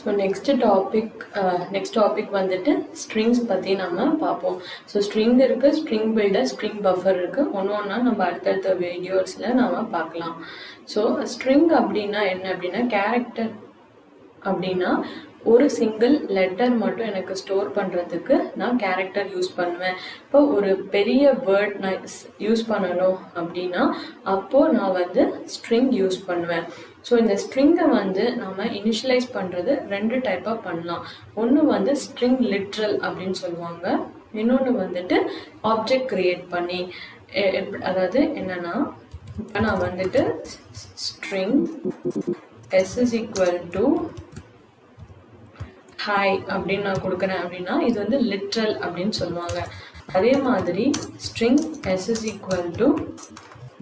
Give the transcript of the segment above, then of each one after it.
So next topic வந்துட்டு strings பத்தி நாம பார்ப்போம். So string இருக்கு, string builder, string buffer இருக்கு. ஒவ்வொண்ணா நம்ம அடுத்தடுத்த வீடியோஸ்ல நாம பார்க்கலாம். So string அப்படின்னா என்ன அப்படின்னா character அப்படின்னா ஒரு சிங்கிள் லெட்டர் மட்டும் எனக்கு ஸ்டோர் பண்றதுக்கு நான் கேரக்டர் யூஸ் பண்ணுவேன். இப்போ ஒரு பெரிய வேர்ட் நான் யூஸ் பண்ணணும் அப்படின்னா அப்போ நான் வந்து ஸ்ட்ரிங் யூஸ் பண்ணுவேன். ஸோ இந்த ஸ்ட்ரிங்கை வந்து நம்ம இனிஷியலைஸ் பண்றது ரெண்டு டைப்பாக பண்ணலாம். ஒன்று வந்து ஸ்ட்ரிங் லிட்ரல் அப்படின்னு சொல்லுவாங்க, இன்னொன்று வந்துட்டு ஆப்ஜெக்ட் கிரியேட் பண்ணி. அதாவது என்னன்னா இப்போ நான் வந்துட்டு string s is equal to hi அப்படின்னு நான் கொடுக்குறேன் அப்படின்னா இது வந்து லிட்ரல் அப்படின்னு சொல்லுவாங்க. அதே மாதிரி string s is equal to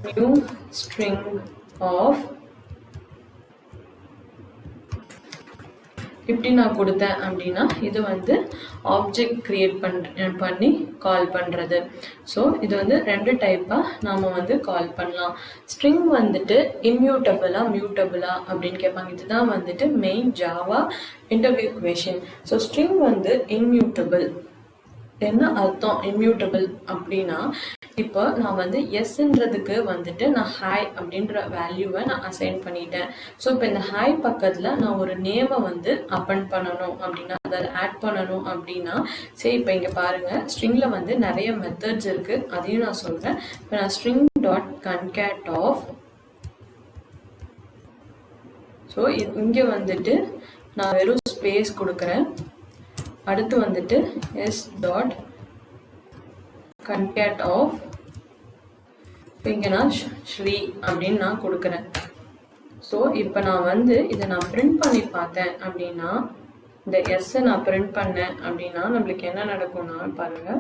new string of இப்படி நான் கொடுத்தேன் அப்படின்னா இது வந்து ஆப்ஜெக்ட் கிரியேட் பண்ணி கால் பண்ணுறது. ஸோ இது வந்து ரெண்டு டைப்பாக நாம் வந்து கால் பண்ணலாம். ஸ்ட்ரிங் வந்துட்டு இம்யூட்டபிளா மியூட்டபிளா அப்படின்னு கேட்பாங்க. இதுதான் வந்துட்டு main Java interview question. So string வந்து இம்யூட்டபிள். என்ன அர்த்தம் இம்யூட்டபிள் அப்படின்னா இப்போ நான் வந்து எஸ்ன்றதுக்கு வந்துட்டு நான் ஹாய் அப்படின்ற வேல்யூவை நான் அசைன் பண்ணிட்டேன். ஸோ இப்போ இந்த ஹாய் பக்கத்தில் நான் ஒரு நேமை வந்து அப்பெண்ட் பண்ணணும் அப்படின்னா அதாவது ஆட் பண்ணணும் அப்படின்னா சரி இப்போ இங்கே பாருங்கள் ஸ்ட்ரிங்கில் வந்து நிறைய மெத்தட்ஸ் இருக்குது, அதையும் நான் சொல்கிறேன். இப்போ நான் string dot concat of so இங்கே வந்துட்டு நான் வெறும் ஸ்பேஸ் கொடுக்குறேன். அடுத்து வந்துட்டு s டாட் concat of இங்க நான் ஸ்ரீ அப்படின்னு நான் கொடுக்குறேன். ஸோ இப்போ நான் வந்து இதை நான் பிரிண்ட் பண்ணி பார்த்தேன் அப்படின்னா இந்த s நான் பிரிண்ட் பண்ணேன் அப்படின்னா நம்மளுக்கு என்ன நடக்கும்னா பாருங்க,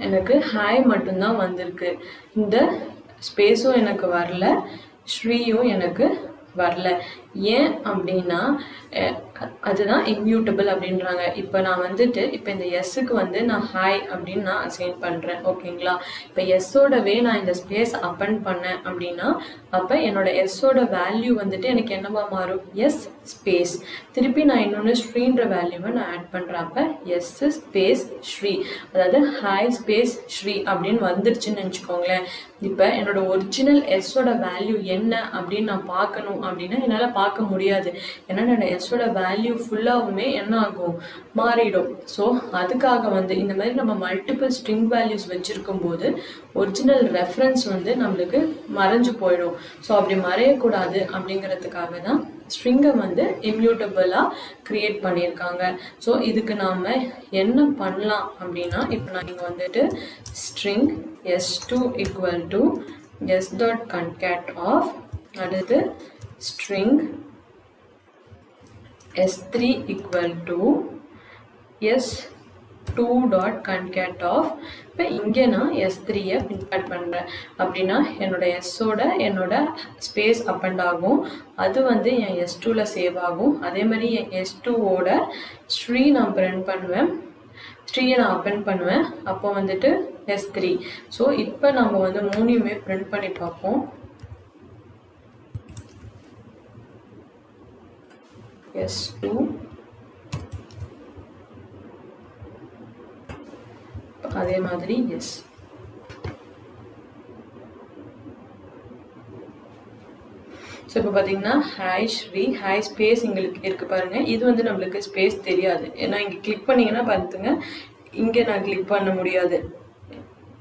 எனக்கு ஹாய் மட்டும்தான் வந்திருக்கு, இந்த ஸ்பேஸும் எனக்கு வரல, ஸ்ரீயும் எனக்கு வரல. ஏன் அப்படின்னா அதுதான் இம்யூட்டபிள் அப்படின்றாங்க. இப்போ நான் வந்துட்டு இப்போ இந்த எஸ்ஸுக்கு வந்து நான் ஹாய் அப்படின்னு நான் அசைன் பண்ணுறேன், ஓகேங்களா? இப்போ எஸ்ஸோடவே நான் இந்த ஸ்பேஸ் அப்பெண்ட் பண்ணேன் அப்படின்னா அப்போ என்னோட எஸ்ஸோட வேல்யூ வந்துட்டு எனக்கு என்னவா மாறும், எஸ் ஸ்பேஸ். திருப்பி நான் இன்னொன்று ஸ்ரீன்ற வேல்யூவை நான் ஆட் பண்ணுறேன். அப்போ எஸ் ஸ்பேஸ் ஸ்ரீ, அதாவது ஹாய் ஸ்பேஸ் ஸ்ரீ அப்படின்னு வந்துருச்சுன்னு நினச்சிக்கோங்களேன். இப்போ என்னோட ஒரிஜினல் எஸ்ஸோட வேல்யூ என்ன அப்படின்னு நான் பார்க்கணும் அப்படின்னா என்னால் பார்க்க முடியாது. ஏன்னா என்னோட எஸ்ஸோட வேல்யூ ஃபுல்லாகவுமே என்ன ஆகும், மாறிடும். ஸோ அதுக்காக வந்து இந்த மாதிரி நம்ம மல்டிபிள் ஸ்ட்ரிங் வேல்யூஸ் வச்சிருக்கும் போது ஒரிஜினல் ரெஃபரன்ஸ் வந்து நம்மளுக்கு மறைஞ்சு போயிடும். ஸோ அப்படி மறையக்கூடாது அப்படிங்கிறதுக்காக தான் ஸ்ட்ரிங்கை வந்து இம்யூட்டபிளாக கிரியேட் பண்ணியிருக்காங்க. ஸோ இதுக்கு நாம் என்ன பண்ணலாம் அப்படின்னா இப்போ நான் இங்கே வந்துட்டு string s2 equal to s dot concat of அடுத்து string s3 equal to s2 dot concat of. இப்போ இங்கே நான் s3யை பின்பாட் பண்ணுறேன் அப்படின்னா என்னோட எஸ்ஸோட என்னோட ஸ்பேஸ் அப்பெண்ட் ஆகும், அது வந்து என் s2ல சேவ் ஆகும். அதே மாதிரி என் s2ஓட ஸ்ட்ரீ நான் பிரிண்ட் பண்ணுவேன், ஸ்ட்ரீயை நான் அப்பெண்ட் பண்ணுவேன், அப்போ வந்துட்டு s3. ஸோ இப்போ நம்ம வந்து மூணையுமே பிரிண்ட் பண்ணி பார்ப்போம். s2 அதே மாதிரி எஸ். ஸோ இப்போ பார்த்தீங்கன்னா ஹாய் ஸ்ரீ ஹாய் ஸ்பேஸ் எங்களுக்கு இருக்குது பாருங்க. இது வந்து நம்மளுக்கு ஸ்பேஸ் தெரியாது, ஏன்னா இங்கே கிளிக் பண்ணிங்கன்னா பார்த்துங்க இங்கே நான் கிளிக் பண்ண முடியாது,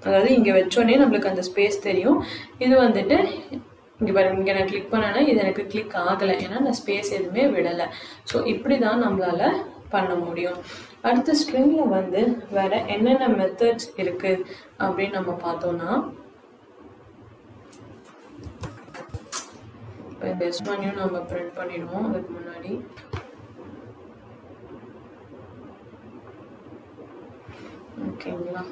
அதாவது இங்கே வச்சோடனே நம்மளுக்கு அந்த ஸ்பேஸ் தெரியும். இது வந்துட்டு இங்கே பாருங்க, இங்கே நான் கிளிக் பண்ணேன்னா இது எனக்கு கிளிக் ஆகலை, ஏன்னா நான் ஸ்பேஸ் எதுவுமே விடலை. ஸோ இப்படி தான் நம்மளால பண்ண முடியும். அடுத்த ஸ்ட்ரிங்கில் வந்து வேற என்னென்ன மெத்தட்ஸ் இருக்கு அப்படின்னு நம்ம பார்த்தோம்னா இப்போ இந்த s1யும் நம்ம பிரிண்ட் பண்ணிடுவோம். அதுக்கு முன்னாடி ஓகேங்களா,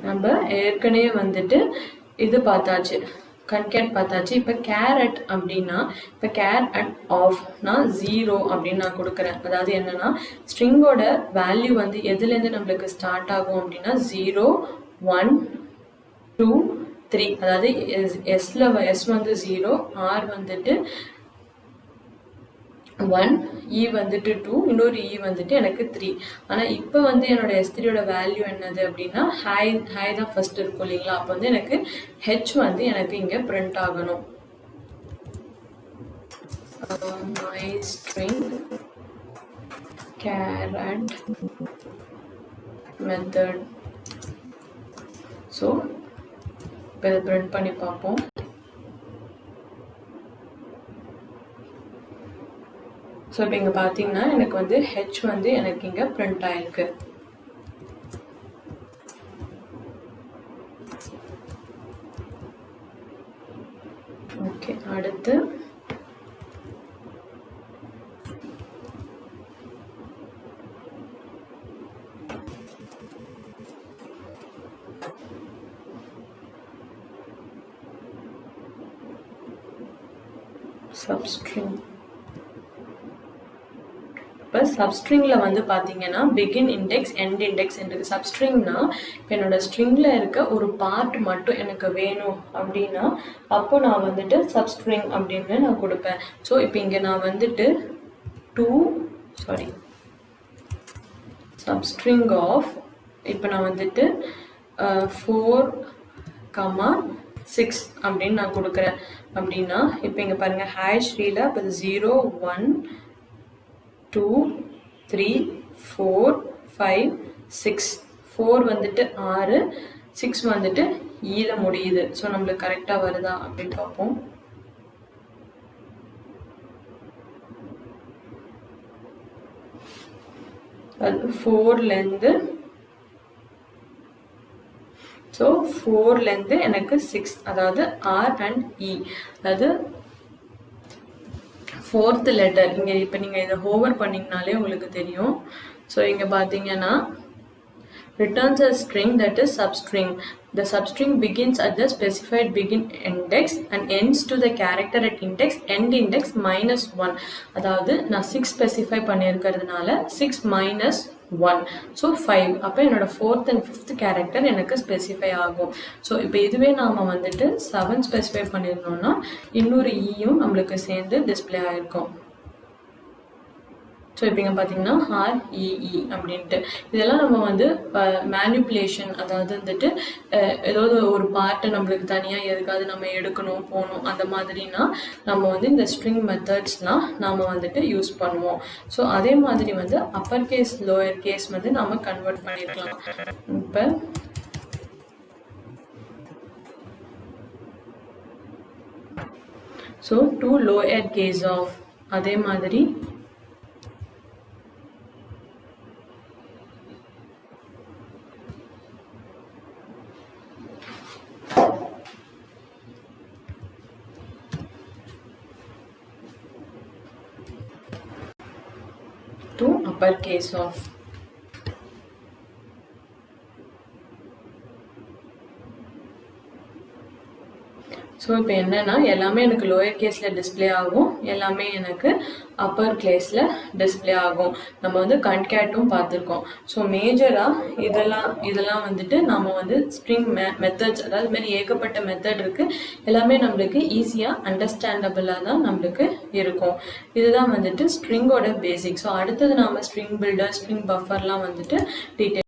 நம்ம ஏற்கனவே வந்துட்டு இது பார்த்தாச்சு, கன்கேட் பார்த்தாச்சு. இப்போ கேரட் அப்படின்னா இப்போ கேரட் ஆஃப்னா 0 அப்படின்னு நான் கொடுக்குறேன். அதாவது என்னன்னா ஸ்ட்ரிங்கோட வேல்யூ வந்து எதுலேருந்து நம்மளுக்கு ஸ்டார்ட் ஆகும் அப்படின்னா 0 1 2 3. அதாவது எஸ் வந்து 0, ஆர் வந்துட்டு 1, இ வந்துட்டு 2, இன்னொரு இ வந்துட்டு எனக்கு 3. ஆனால் இப்போ வந்து என்னோட S3யோட வேல்யூ என்னது அப்படின்னா ஹை தான் ஃபர்ஸ்ட் இருக்கும் இல்லைங்களா? அப்போ வந்து எனக்கு ஹெச் வந்து எனக்கு இங்கே பிரிண்ட் ஆகணும். my string carrot method. So இப்போ இதை பிரிண்ட் பண்ணி பார்ப்போம். ஸோ இப்போ இங்கே பார்த்தீங்கன்னா எனக்கு வந்து ஹெச் வந்து எனக்கு இங்கே பிரிண்ட் ஆயிருக்கு. ஓகே, அடுத்து சப்ஸ்ட்ரிங். இப்போ சப்ஸ்ட்ரிங்கில் வந்து பார்த்தீங்கன்னா பிகின் இண்டெக்ஸ் எண்ட் இண்டெக்ஸ் இருக்குது. சப்ஸ்ட்ரிங்னா இப்போ என்னோட ஸ்ட்ரிங்கில் இருக்க ஒரு பார்ட் மட்டும் எனக்கு வேணும் அப்படின்னா அப்போ நான் வந்துட்டு சப்ஸ்ட்ரிங் அப்படின்னு நான் கொடுப்பேன். ஸோ இப்போ இங்கே நான் வந்துட்டு சப்ஸ்ட்ரிங் ஆஃப் இப்போ நான் வந்துட்டு 4, 6 அப்படின்னு நான் கொடுக்குறேன். அப்படின்னா இப்போ இங்கே பாருங்கள் ஹேஷ் ஸ்ரீல இப்போ 0 1 2 3 4 5 6. 4 வந்துட்டு 6, 6 வந்துட்டு ஈல முடியுது. ஸோ நம்மளுக்கு கரெக்டாக வருதா அப்படின்னு பார்ப்போம். அது 4லேருந்து ஸோ 4லேருந்து எனக்கு 6, அதாவது ஆர் அண்ட் இ, அதாவது 4th லெட்டர். இங்கே இப்போ நீங்கள் இதை ஹோவர் பண்ணிங்கனாலே உங்களுக்கு தெரியும். ஸோ இங்கே பார்த்தீங்கன்னா returns a string that is substring. The substring begins at the specified begin index and ends to the character at index end index -1. அதாவது நான் 6 ஸ்பெசிஃபை பண்ணியிருக்கிறதுனால 6 -1, ஸோ 5. அப்போ என்னோட 4th and 5th கேரக்டர் எனக்கு ஸ்பெசிஃபை ஆகும். So இப்போ இதுவே நாம் வந்துட்டு 7 ஸ்பெசிஃபை பண்ணியிருந்தோம்னா இன்னொரு ஈயும் நம்மளுக்கு சேர்ந்து டிஸ்பிளே ஆகிருக்கும். ஸோ இப்போ இங்கே பார்த்தீங்கன்னா REE அப்படின்ட்டு இதெல்லாம் நம்ம வந்து மேனிப்புலேஷன், அதாவது வந்துட்டு ஏதாவது ஒரு பார்ட்டை நம்மளுக்கு தனியாக எதுக்காவது நம்ம எடுக்கணும் போகணும் அந்த மாதிரினா நம்ம வந்து இந்த ஸ்ட்ரிங் மெத்தட்ஸ்லாம் நாம் வந்துட்டு யூஸ் பண்ணுவோம். ஸோ அதே மாதிரி வந்து அப்பர் கேஸ் லோயர் கேஸ் வந்து நாம் கன்வெர்ட் பண்ணிருக்கலாம். இப்போ so to lower case of அதே மாதிரி to upper case of. So இப்போ என்னன்னா எல்லாமே எனக்கு லோயர் கேஸில் டிஸ்பிளே ஆகும், எல்லாமே எனக்கு அப்பர் கேஸில் டிஸ்பிளே ஆகும். நம்ம வந்து கன்கேட்டும் பார்த்துருக்கோம். ஸோ மேஜராக இதெல்லாம் வந்துட்டு நம்ம வந்து ஸ்ட்ரிங் மெத்தட்ஸ், அதாவது மாதிரி ஏகப்பட்ட மெத்தட் இருக்குது. எல்லாமே நம்மளுக்கு ஈஸியாக அண்டர்ஸ்டாண்டபிளாக தான் நம்மளுக்கு இருக்கும். இதுதான் வந்துட்டு ஸ்ட்ரிங்கோட பேசிக். ஸோ அடுத்தது நாம் ஸ்ட்ரிங் பில்டர், ஸ்ட்ரிங் பஃபர்லாம் வந்துட்டு டீட்டெயில்